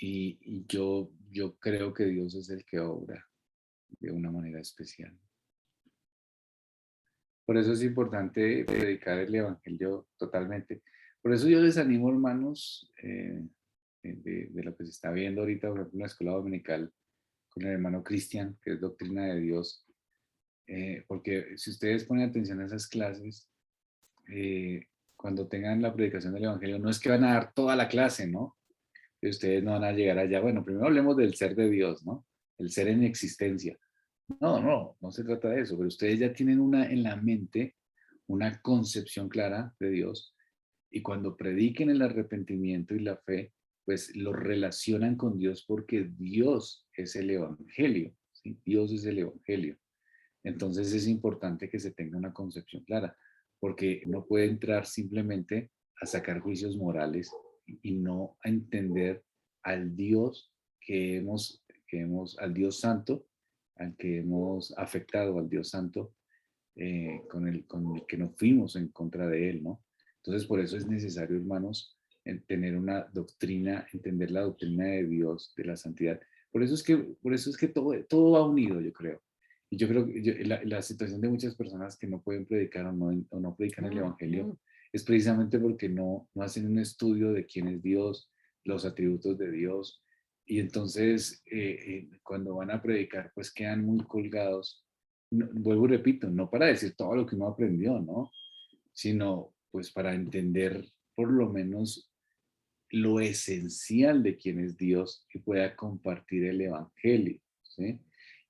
Y yo creo que Dios es el que obra de una manera especial. Por eso es importante predicar el Evangelio totalmente. Por eso yo les animo, hermanos, de lo que se está viendo ahorita, por ejemplo, en la escuela dominical, con el hermano Cristian, que es doctrina de Dios, porque si ustedes ponen atención a esas clases, cuando tengan la predicación del Evangelio, no es que van a dar toda la clase, ¿no? Y ustedes no van a llegar allá. Bueno, primero hablemos del ser de Dios, ¿no? El ser en existencia. No se trata de eso, pero ustedes ya tienen en la mente una concepción clara de Dios y cuando prediquen el arrepentimiento y la fe, pues lo relacionan con Dios porque Dios es el Evangelio, ¿sí? Dios es el Evangelio. Entonces es importante que se tenga una concepción clara, porque no puede entrar simplemente a sacar juicios morales y no a entender al Dios al Dios Santo, al que hemos afectado, al Dios Santo, con el que nos fuimos en contra de él, ¿no? Entonces por eso es necesario, hermanos, tener una doctrina, entender la doctrina de Dios, de la santidad. Por eso es que todo va unido, yo creo. Y yo creo que la situación de muchas personas que no pueden predicar o no predican el Evangelio es precisamente porque no hacen un estudio de quién es Dios, los atributos de Dios. Y entonces cuando van a predicar, pues quedan muy colgados. Vuelvo y repito, no para decir todo lo que uno aprendió, ¿no? Sino pues para entender por lo menos lo esencial de quién es Dios y pueda compartir el Evangelio, ¿sí?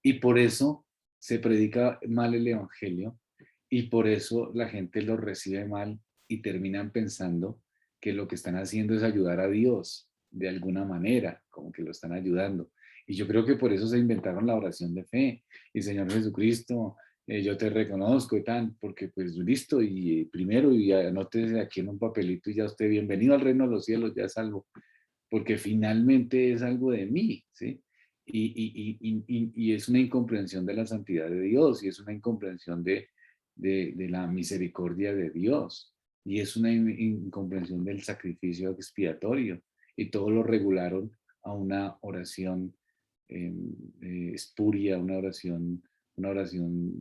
Y por eso se predica mal el Evangelio y por eso la gente lo recibe mal y terminan pensando que lo que están haciendo es ayudar a Dios de alguna manera, como que lo están ayudando. Y yo creo que por eso se inventaron la oración de fe. Y Señor Jesucristo, yo te reconozco y tal, porque pues listo, y primero, y anótese aquí en un papelito y ya usted, bienvenido al reino de los cielos, ya es algo, porque finalmente es algo de mí, ¿sí? Y es una incomprensión de la santidad de Dios, y es una incomprensión de la misericordia de Dios, y es una incomprensión del sacrificio expiatorio, y todo lo regularon a una oración espuria, una oración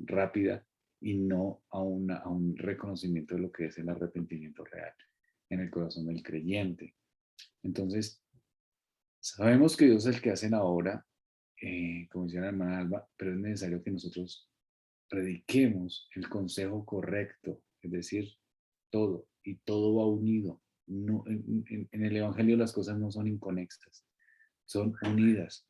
rápida y no a un reconocimiento de lo que es el arrepentimiento real en el corazón del creyente. Entonces, sabemos que Dios es el que hace la obra, como decía la hermana Alba, pero es necesario que nosotros prediquemos el consejo correcto, es decir, todo, y todo va unido. no, en el Evangelio las cosas no son inconexas, son unidas.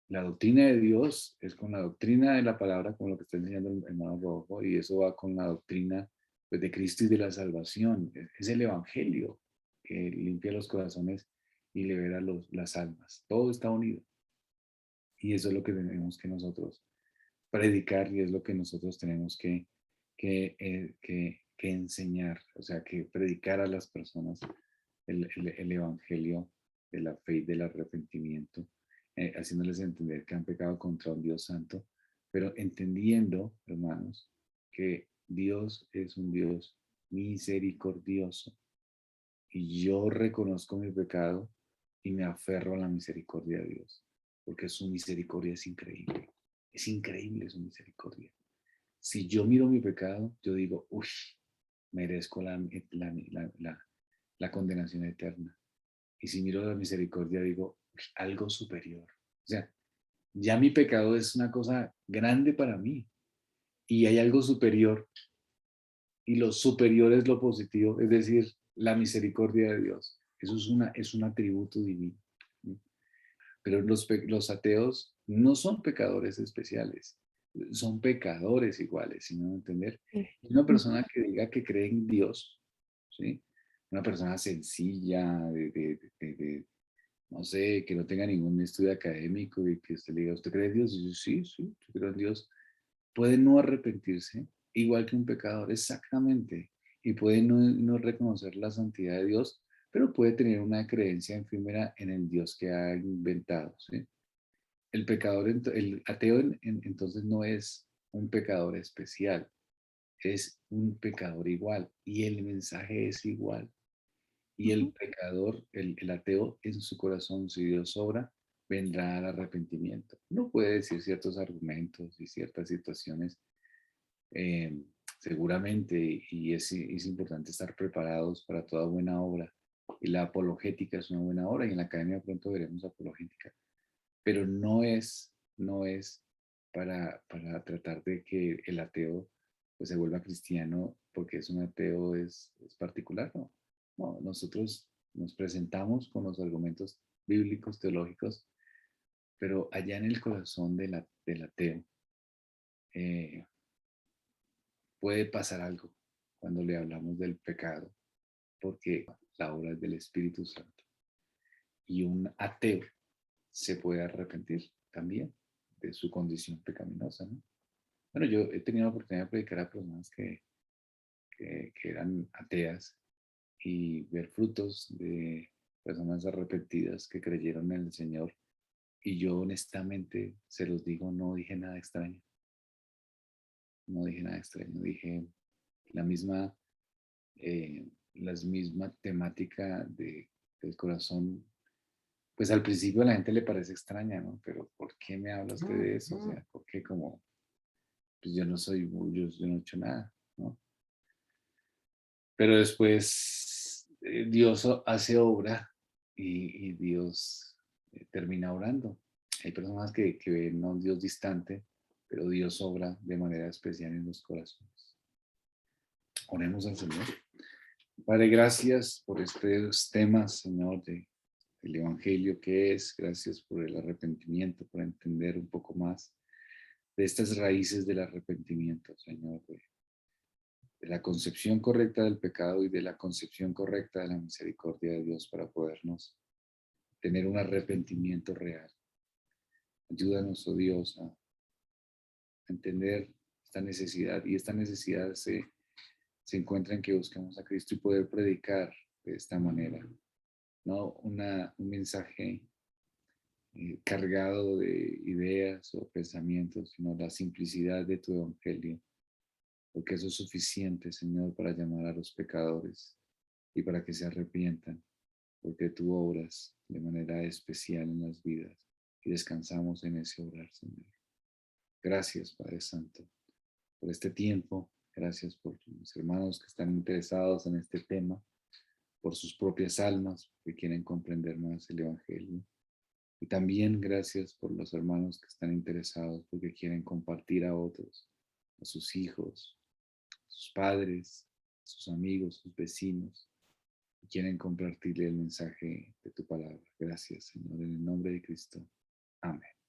La doctrina de Dios es con la doctrina de la palabra, como lo que está enseñando el hermano Rojo, y eso va con la doctrina, pues, de Cristo y de la salvación. Es el Evangelio que limpia los corazones y libera las almas. Todo está unido. Y eso es lo que tenemos que nosotros predicar, y es lo que nosotros tenemos que enseñar. O sea, que predicar a las personas el Evangelio de la fe y del arrepentimiento, haciéndoles entender que han pecado contra un Dios santo, pero entendiendo, hermanos, que Dios es un Dios misericordioso, y yo reconozco mi pecado y me aferro a la misericordia de Dios, porque su misericordia es increíble su misericordia. Si yo miro mi pecado, yo digo, uy, merezco la condenación eterna. Y si miro la misericordia, digo, algo superior. O sea, ya mi pecado es una cosa grande para mí y hay algo superior, y lo superior es lo positivo, es decir, la misericordia de Dios. Eso es un atributo divino. Pero los ateos no son pecadores especiales, son pecadores iguales, si no me entender. Una persona que diga que cree en Dios, ¿sí? Una persona sencilla, no sé, que no tenga ningún estudio académico y que usted le diga, ¿usted cree en Dios? Y yo, sí, sí, yo creo en Dios. Puede no arrepentirse, igual que un pecador, exactamente. Y puede no reconocer la santidad de Dios, pero puede tener una creencia efímera en el Dios que ha inventado, ¿sí? El pecador, el ateo entonces no es un pecador especial, es un pecador igual, y el mensaje es igual. Y el pecador, el ateo, en su corazón, si Dios obra, vendrá al arrepentimiento. No puede decir ciertos argumentos y ciertas situaciones, eh, seguramente, y es importante estar preparados para toda buena obra. Y la apologética es una buena obra, y en la academia pronto veremos apologética. Pero no es para tratar de que el ateo, pues, se vuelva cristiano porque es un ateo, es particular, ¿no? No, nosotros nos presentamos con los argumentos bíblicos, teológicos, pero allá en el corazón del ateo, eh, puede pasar algo cuando le hablamos del pecado, porque la obra es del Espíritu Santo. Y un ateo se puede arrepentir también de su condición pecaminosa, ¿no? Bueno, yo he tenido la oportunidad de predicar a personas que eran ateas, y ver frutos de personas arrepentidas que creyeron en el Señor. Y yo honestamente, se los digo, no dije nada extraño. No dije nada extraño. Dije la misma, misma temática del corazón. Pues al principio a la gente le parece extraña, ¿no? Pero ¿por qué me habla usted de eso? O sea, ¿por qué? Como, pues yo no soy, yo no he hecho nada, ¿no? Pero después, Dios hace obra, y Dios, termina orando. Hay personas que ven a un Dios distante, pero Dios obra de manera especial en los corazones. Oremos al Señor. Padre, gracias por estos temas, Señor, del Evangelio que es. Gracias por el arrepentimiento, por entender un poco más de estas raíces del arrepentimiento, Señor, de la concepción correcta del pecado y de la concepción correcta de la misericordia de Dios, para podernos tener un arrepentimiento real. Ayúdanos, oh Dios, a entender esta necesidad, y esta necesidad se encuentra en que buscamos a Cristo y poder predicar de esta manera, no un mensaje, cargado de ideas o pensamientos, sino la simplicidad de tu evangelio, porque eso es suficiente, Señor, para llamar a los pecadores y para que se arrepientan, porque tú obras de manera especial en las vidas y descansamos en ese obrar, Señor. Gracias, Padre Santo, por este tiempo. Gracias por mis hermanos que están interesados en este tema, por sus propias almas, que quieren comprender más el Evangelio. Y también gracias por los hermanos que están interesados porque quieren compartir a otros, a sus hijos, a sus padres, a sus amigos, sus vecinos, quieren compartirle el mensaje de tu palabra. Gracias, Señor, en el nombre de Cristo. Amén.